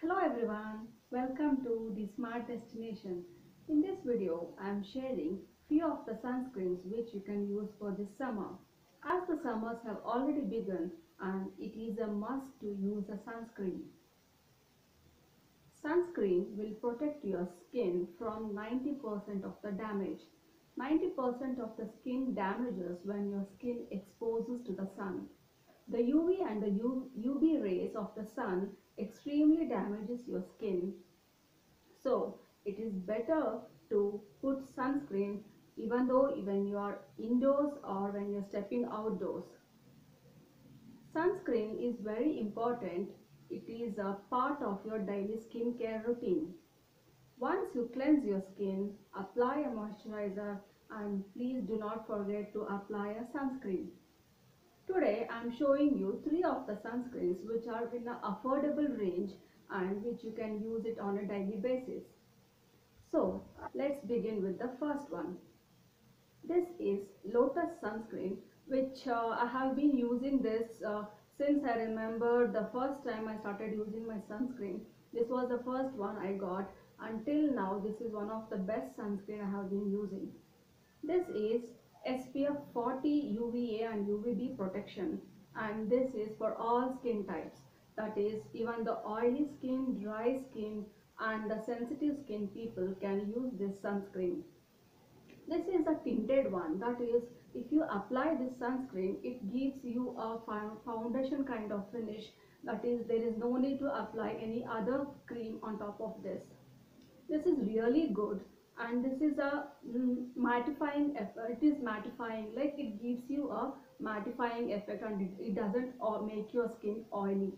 Hello everyone, welcome to the Smart Destination. In this video, I am sharing few of the sunscreens which you can use for this summer. As the summers have already begun and it is a must to use a sunscreen. Sunscreen will protect your skin from 90% of the damage. 90% of the skin damages when your skin exposes to the sun. The UV and the UV rays of the sun extremely damages your skin. So it is better to put sunscreen even though when you are indoors or when you're stepping outdoors. Sunscreen is very important. It is a part of your daily skincare routine. Once you cleanse your skin, apply a moisturizer and please do not forget to apply a sunscreen. Today I am showing you three of the sunscreens which are in an affordable range and which you can use it on a daily basis. So let's begin with the first one. This is Lotus sunscreen which I have been using this since I remember the first time I started using my sunscreen. This was the first one I got. Until now this is one of the best sunscreen I have been using. This is SPF 40 UVA and UVB protection, and this is for all skin types, that is even the oily skin, dry skin and the sensitive skin people can use this sunscreen. This is a tinted one, that is if you apply this sunscreen it gives you a foundation kind of finish, that is there is no need to apply any other cream on top of this. This is really good and this is a mattifying effect. It is mattifying, like it gives you a mattifying effect and it doesn't make your skin oily.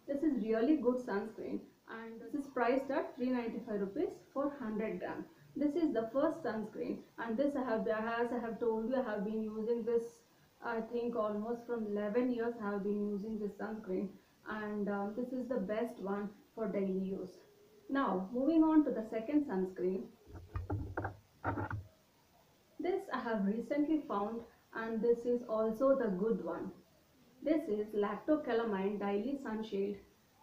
This is really good sunscreen and this is priced at 395 rupees for 100 gram. This is the first sunscreen and this as I have told you, I have been using this I think almost from 11 years I have been using this sunscreen and this is the best one for daily use. Now moving on to the second sunscreen. This I have recently found and this is also the good one. This is Lactocalamine Daily Sunshield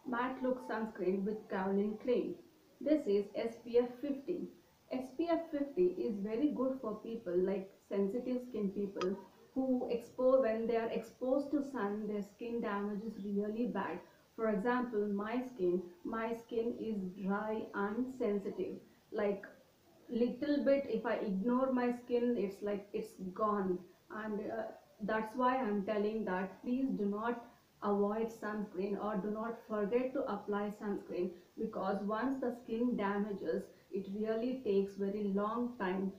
Matte Look Sunscreen with Kaolin Clay. This is SPF 50. SPF 50 is very good for people like sensitive skin people who when they are exposed to sun, their skin damage is really bad. For example, my skin is dry and sensitive. Like little bit if I ignore my skin it's like it's gone and that's why I'm telling that please do not avoid sunscreen or do not forget to apply sunscreen, because once the skin damages it really takes very long time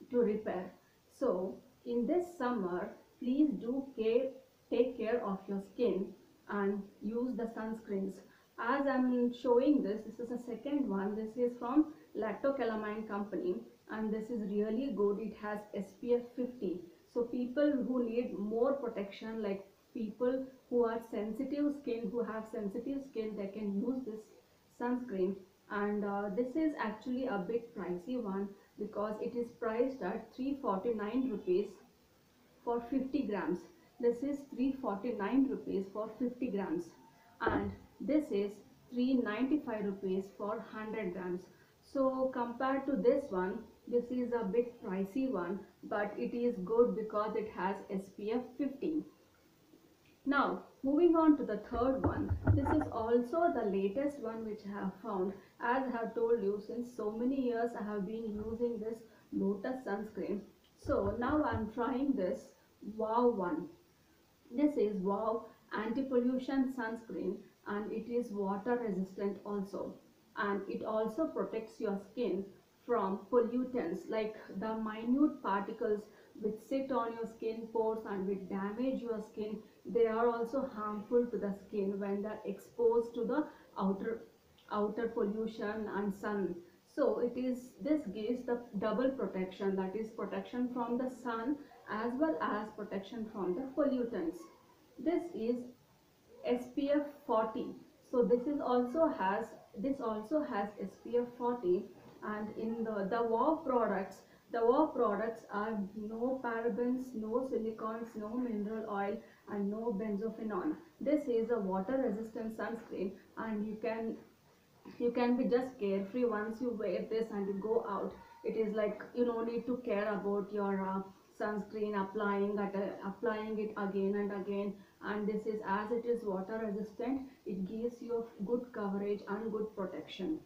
to repair. So in this summer please take care of your skin and use the sunscreens. As I'm showing this is the second one. This is from Lactocalamine company and this is really good. It has SPF 50. So people who need more protection, like people who are sensitive skin, who have sensitive skin, they can use this sunscreen. And this is actually a bit pricey one because it is priced at 349 rupees for 50 grams. This is 349 rupees for 50 grams and this is 395 rupees for 100 grams. So compared to this one, this is a bit pricey one, but it is good because it has SPF 50. Now moving on to the third one. This is also the latest one which I have found. As I have told you, since so many years I have been using this Lotus sunscreen. So now I am trying this Wow one. This is Wow anti-pollution sunscreen and it is water resistant also, and it also protects your skin from pollutants like the minute particles which sit on your skin pores and which damage your skin. They are also harmful to the skin when they are exposed to the outer pollution and sun. So this gives the double protection, that is protection from the sun as well as protection from the pollutants. This is SPF 40. So this also has SPF 40, and in the Wow products are no parabens, no silicons, no mineral oil and no benzophenone. This is a water resistant sunscreen, and you can be just carefree once you wear this and you go out. It is like you don't need to care about your sunscreen applying it again and again. And this is, as it is water resistant, it gives you good coverage and good protection.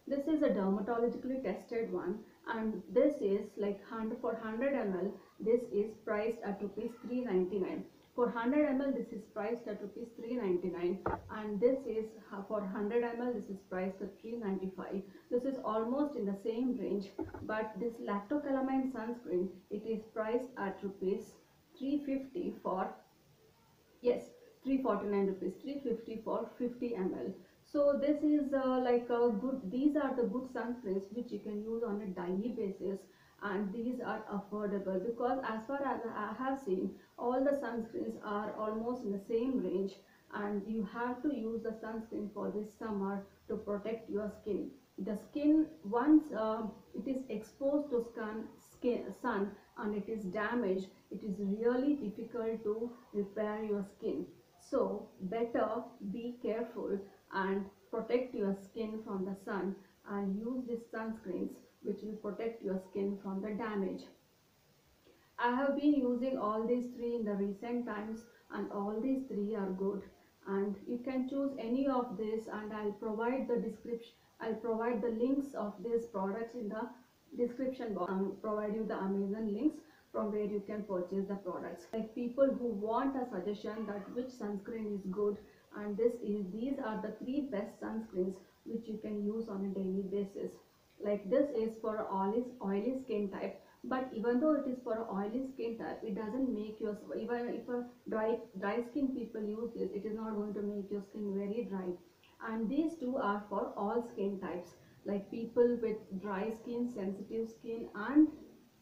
This is a dermatologically tested one, and this is like 100 for 100 ml. This is priced at rupees 399. For 100 ml, this is priced at rupees 399, and this is for 100 ml. This is priced at 395. This is almost in the same range, but this lactocalamine sunscreen, it is priced at rupees 350 for, yes, 349 rupees, 350 for 50 ml. So this is like a good, these are the good sunscreens which you can use on a daily basis, and these are affordable because as far as I have seen, all the sunscreens are almost in the same range, and you have to use the sunscreen for this summer to protect your skin. The skin, once it is exposed to sun and it is damaged, it is really difficult to repair your skin. So better be careful and protect your skin from the sun, and use these sunscreens which will protect your skin from the damage. I have been using all these three in the recent times, and all these three are good, and you can choose any of this, and I'll provide the description, I'll provide the links of these products in the description box. Provide you the Amazon links from where you can purchase the products. Like people who want a suggestion that which sunscreen is good, and these are the three best sunscreens which you can use on a daily basis. Like this is for oily skin type, but even though it is for oily skin type, it doesn't make your, even if a dry skin people use this, it is not going to make your skin very dry. And these two are for all skin types, like people with dry skin, sensitive skin and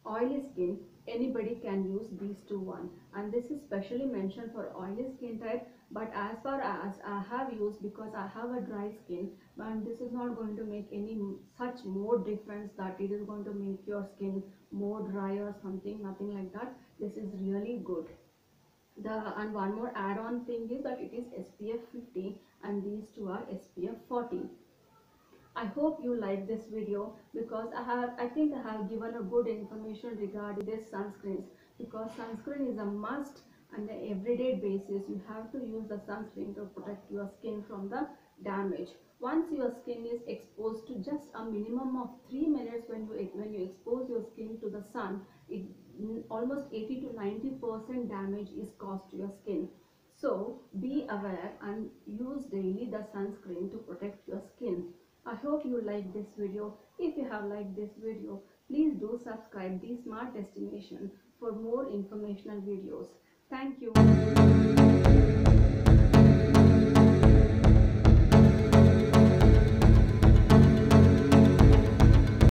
oily skin. Anybody can use these one, and this is specially mentioned for oily skin type. But as far as I have used, because I have a dry skin, and this is not going to make any such more difference that it is going to make your skin more dry or something, nothing like that. This is really good. And one more add-on thing is that it is SPF 50, and these two are SPF 40. I hope you like this video, because I think I have given a good information regarding this sunscreens, because sunscreen is a must on an everyday basis. You have to use the sunscreen to protect your skin from the damage. Once your skin is exposed to just a minimum of 3 minutes, when you expose your skin to the sun, almost 80 to 90% damage is caused to your skin. So be aware and use daily the sunscreen to protect your skin. I hope you like this video. If you have liked this video, please do subscribe the Smart Destination for more informational videos. Thank you.